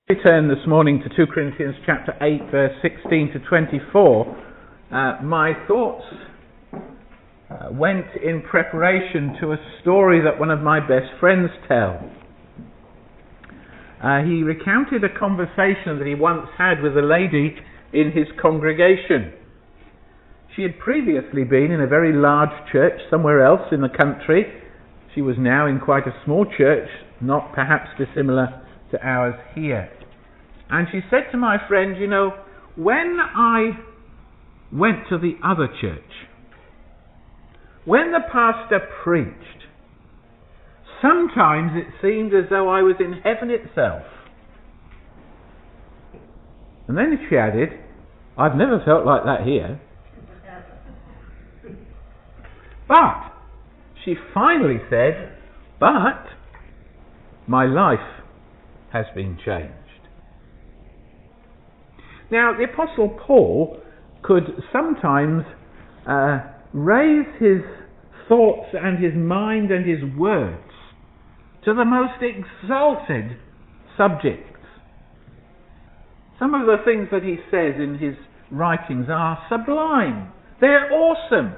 We turn this morning to 2 Corinthians chapter 8, verse 16 to 24. My thoughts went in preparation to a story that one of my best friends tells. He recounted a conversation that he once had with a lady in his congregation. She had previously been in a very large church somewhere else in the country. She was now in quite a small church, not perhaps dissimilar to ours here. And she said to my friend, you know, when I went to the other church, when the pastor preached, sometimes it seemed as though I was in heaven itself. And then she added, I've never felt like that here. But, she finally said, but my life has been changed. Now, the Apostle Paul could sometimes raise his thoughts and his mind and his words to the most exalted subjects. Some of the things that he says in his writings are sublime. They're awesome.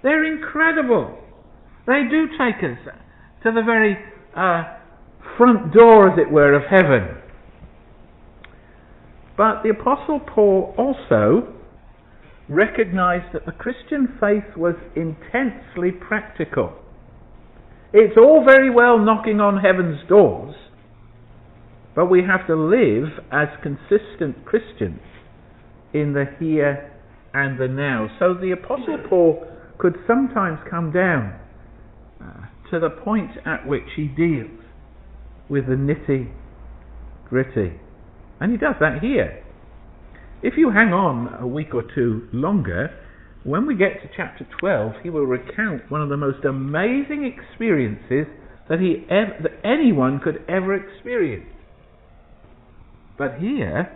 They're incredible. They do take us to the very front door, as it were, of heaven. But the Apostle Paul also recognized that the Christian faith was intensely practical. It's all very well knocking on heaven's doors, but we have to live as consistent Christians in the here and the now. So the Apostle Paul could sometimes come down to the point at which he deals with the nitty-gritty. And he does that here. If you hang on a week or two longer, when we get to chapter 12, he will recount one of the most amazing experiences that anyone could ever experience. But here,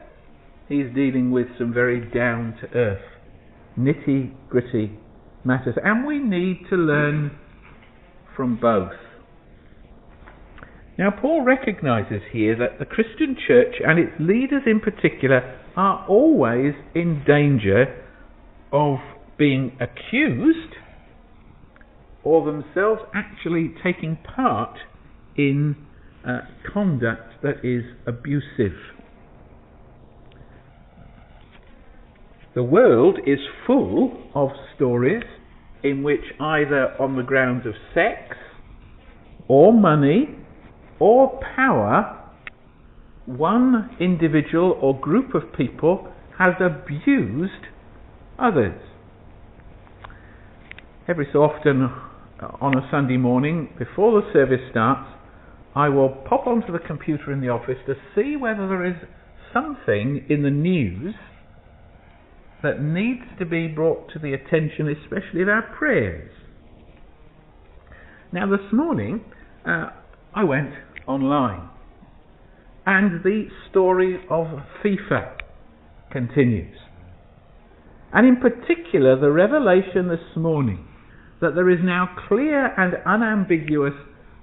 he's dealing with some very down-to-earth, nitty-gritty matters. And we need to learn from both. Now, Paul recognizes here that the Christian church and its leaders in particular are always in danger of being accused or themselves actually taking part in conduct that is abusive. The world is full of stories in which either on the grounds of sex or money or power, one individual or group of people has abused others. Every so often on a Sunday morning, before the service starts, I will pop onto the computer in the office to see whether there is something in the news that needs to be brought to the attention, especially of our prayers. Now this morning, I went online, and the story of FIFA continues. And in particular, the revelation this morning that there is now clear and unambiguous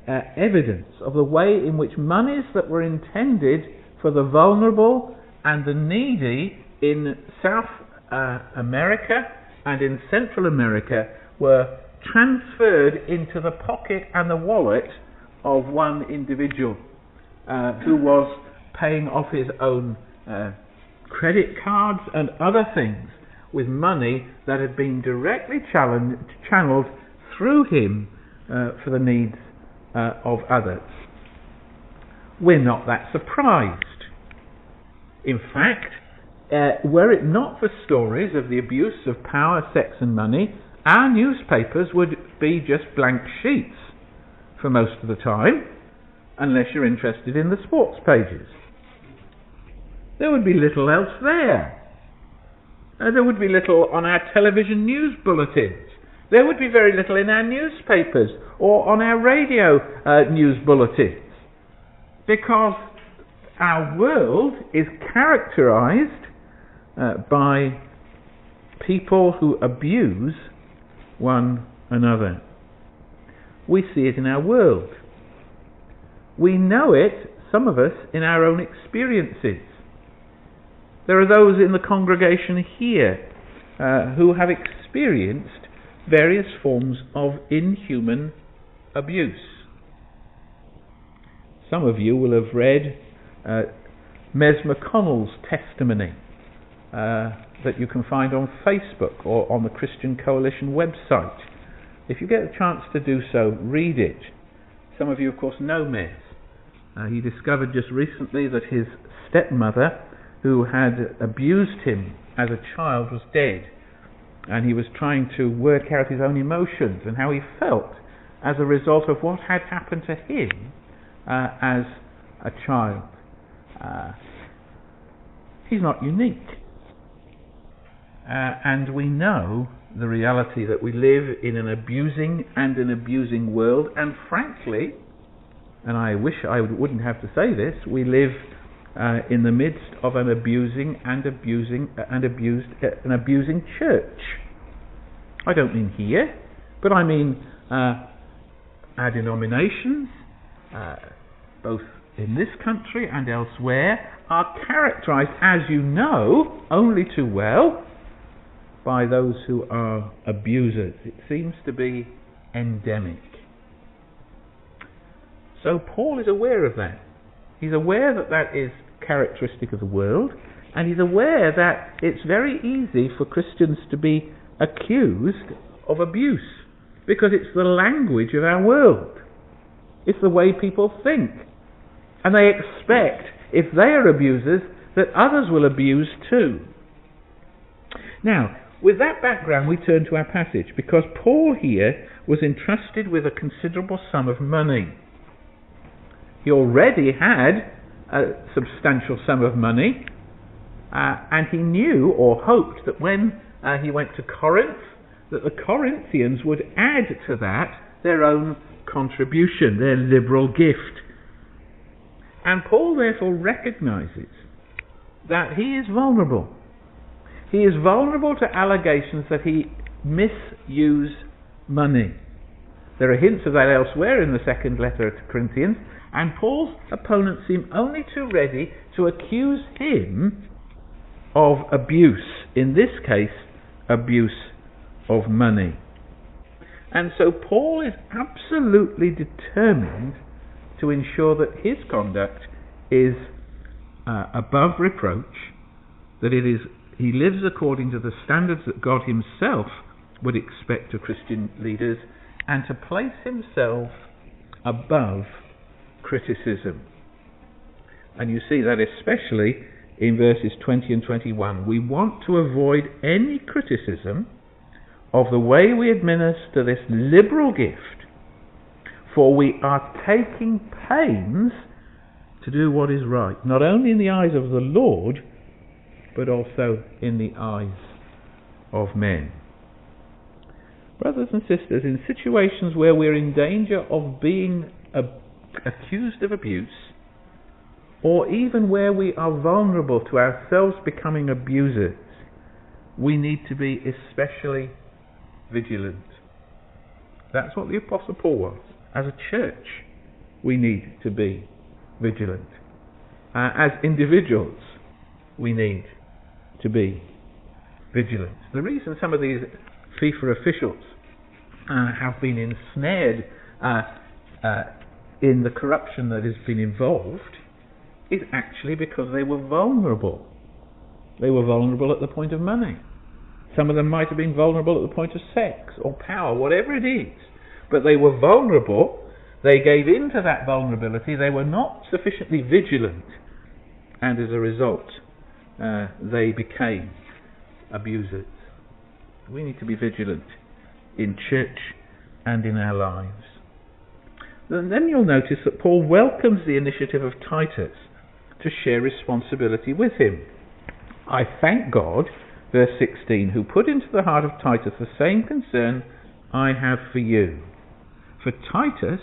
evidence of the way in which monies that were intended for the vulnerable and the needy in South America and in Central America were transferred into the pocket and the wallet of one individual who was paying off his own credit cards and other things with money that had been directly channeled through him for the needs of others. We're not that surprised. In fact, were it not for stories of the abuse of power, sex and money, our newspapers would be just blank sheets for most of the time, unless you're interested in the sports pages. There would be little else there. There would be little on our television news bulletins. There would be very little in our newspapers or on our radio news bulletins, because our world is characterized by people who abuse one another. We see it in our world. We know it some of us in our own experiences. There are those in the congregation here who have experienced various forms of inhuman abuse. Some of you will have read Mes McConnell's testimony that you can find on Facebook or on the Christian Coalition website. If you get a chance to do so, read it. Some of you, of course, know Mes. He discovered just recently that his stepmother, who had abused him as a child, was dead. And he was trying to work out his own emotions and how he felt as a result of what had happened to him as a child. He's not unique. And we know the reality that we live in an abusing and an abusing world, and frankly, and I wish I wouldn't have to say this, we live in the midst of an abusing church. I don't mean here, but I mean our denominations, both in this country and elsewhere, are characterized, as you know, only too well, by those who are abusers. It seems to be endemic. So Paul is aware of that. He's aware that that is characteristic of the world, and he's aware that it's very easy for Christians to be accused of abuse, because it's the language of our world. It's the way people think. And they expect, if they are abusers, that others will abuse too. Now, with that background, we turn to our passage, because Paul here was entrusted with a considerable sum of money. He already had a substantial sum of money, and he knew or hoped that when he went to Corinth, that the Corinthians would add to that their own contribution, their liberal gift. And Paul therefore recognizes that he is vulnerable. He is vulnerable to allegations that he misused money. There are hints of that elsewhere in the second letter to Corinthians, and Paul's opponents seem only too ready to accuse him of abuse, in this case, abuse of money. And so Paul is absolutely determined to ensure that his conduct is above reproach, that he lives according to the standards that God himself would expect of Christian leaders, and to place himself above criticism. And you see that especially in verses 20 and 21. We want to avoid any criticism of the way we administer this liberal gift, for we are taking pains to do what is right, not only in the eyes of the Lord, but also in the eyes of men. Brothers and sisters, in situations where we're in danger of being accused of abuse, or even where we are vulnerable to ourselves becoming abusers, we need to be especially vigilant. That's what the Apostle Paul was. As a church, we need to be vigilant. As individuals, we need to be vigilant. The reason some of these FIFA officials have been ensnared in the corruption that has been involved is actually because they were vulnerable. They were vulnerable at the point of money. Some of them might have been vulnerable at the point of sex or power, whatever it is. But they were vulnerable. They gave in to that vulnerability. They were not sufficiently vigilant. And as a result, they became abusers. We need to be vigilant in church and in our lives. And then you'll notice that Paul welcomes the initiative of Titus to share responsibility with him. I thank God, verse 16, who put into the heart of Titus the same concern I have for you. For Titus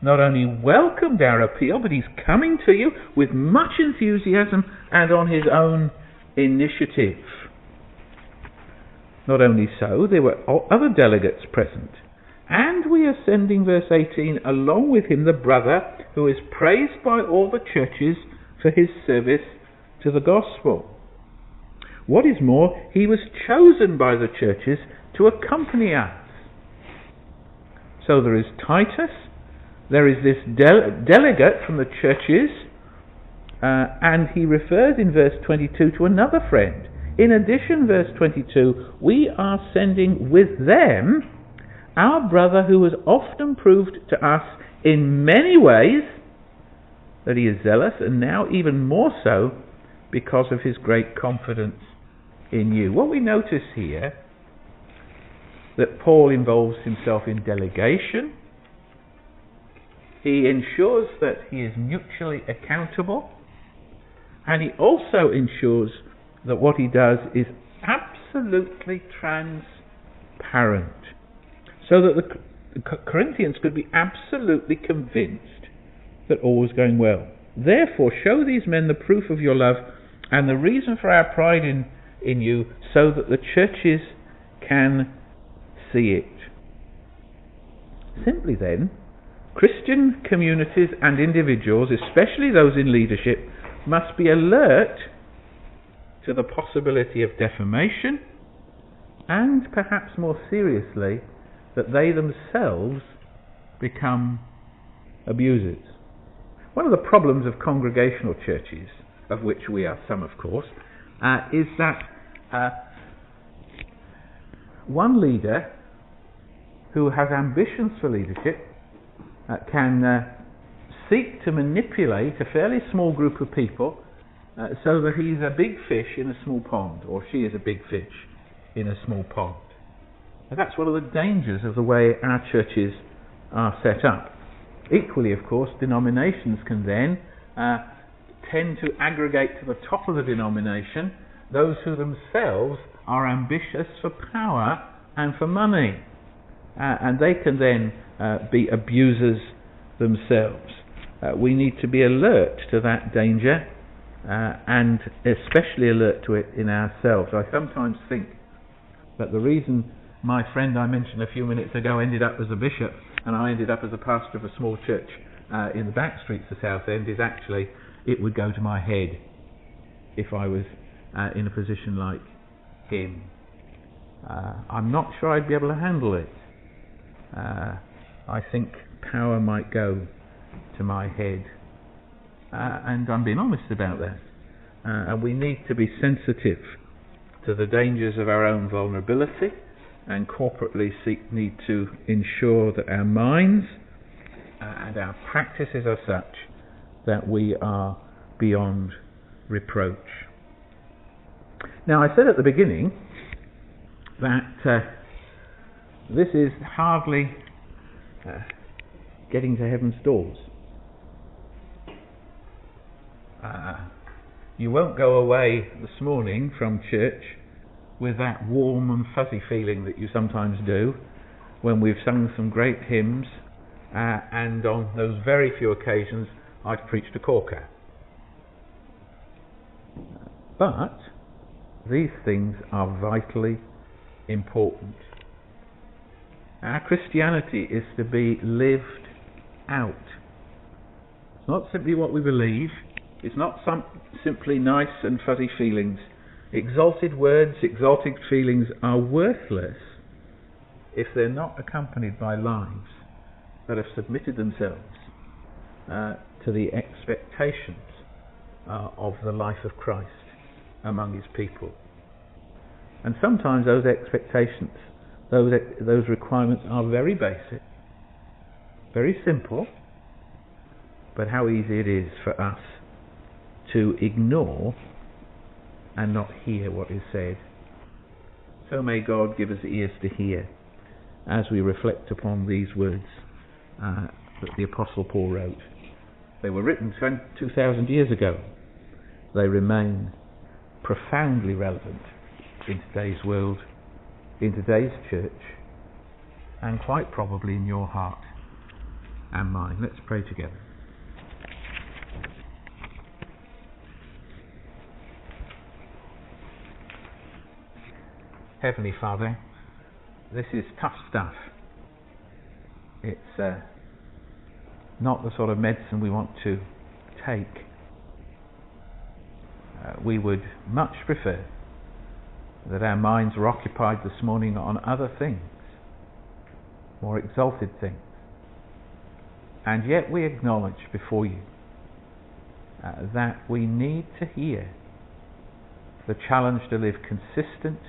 not only welcomed our appeal, but he's coming to you with much enthusiasm and on his own initiative. Not only so, there were other delegates present. And we are sending, verse 18, along with him the brother who is praised by all the churches for his service to the gospel. What is more, he was chosen by the churches to accompany us. So there is Titus, there is this delegate from the churches, and he refers in verse 22 to another friend. In addition, verse 22, we are sending with them our brother who has often proved to us in many ways that he is zealous, and now even more so because of his great confidence in you. What we notice here, that Paul involves himself in delegation. He ensures that he is mutually accountable, and he also ensures that what he does is absolutely transparent, so that the Corinthians could be absolutely convinced that all was going well. Therefore, show these men the proof of your love and the reason for our pride in you, so that the churches can see it. Simply then, Christian communities and individuals, especially those in leadership, must be alert to the possibility of defamation, and perhaps more seriously, that they themselves become abusers. One of the problems of congregational churches, of which we are some of course, is that one leader who has ambitions for leadership can seek to manipulate a fairly small group of people so that he's a big fish in a small pond, or she is a big fish in a small pond. And that's one of the dangers of the way our churches are set up. Equally, of course, denominations can then tend to aggregate to the top of the denomination those who themselves are ambitious for power and for money. And they can then be abusers themselves. We need to be alert to that danger, and especially alert to it in ourselves. I sometimes think that the reason my friend I mentioned a few minutes ago ended up as a bishop and I ended up as a pastor of a small church in the back streets of Southend is actually it would go to my head if I was in a position like him. I'm not sure I'd be able to handle it. I think power might go to my head, and I'm being honest about that. And we need to be sensitive to the dangers of our own vulnerability, and corporately need to ensure that our minds and our practices are such that we are beyond reproach. Now, I said at the beginning that this is hardly getting to heaven's doors. You won't go away this morning from church with that warm and fuzzy feeling that you sometimes do when we've sung some great hymns and on those very few occasions I've preached a corker. But these things are vitally important. Our Christianity is to be lived out. It's not simply what we believe. It's not simply nice and fuzzy feelings. Exalted words, exalted feelings are worthless if they're not accompanied by lives that have submitted themselves to the expectations of the life of Christ among his people. And sometimes those expectations, those requirements are very basic, very simple, but how easy it is for us to ignore and not hear what is said. So may God give us ears to hear as we reflect upon these words that the Apostle Paul wrote. They were written 2,000 years ago. They remain profoundly relevant in today's world, in today's church, and quite probably in your heart and mine. Let's pray together. Heavenly Father, this is tough stuff. It's not the sort of medicine we want to take. We would much prefer that our minds were occupied this morning on other things, more exalted things. And yet we acknowledge before you that we need to hear the challenge to live consistent,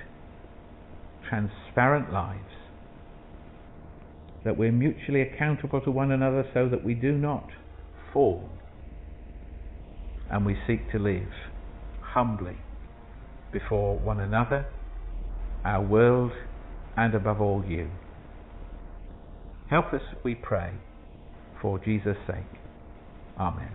transparent lives, that we're mutually accountable to one another so that we do not fall, and we seek to live humbly before one another, our world, and above all you. Help us, we pray, for Jesus' sake. Amen.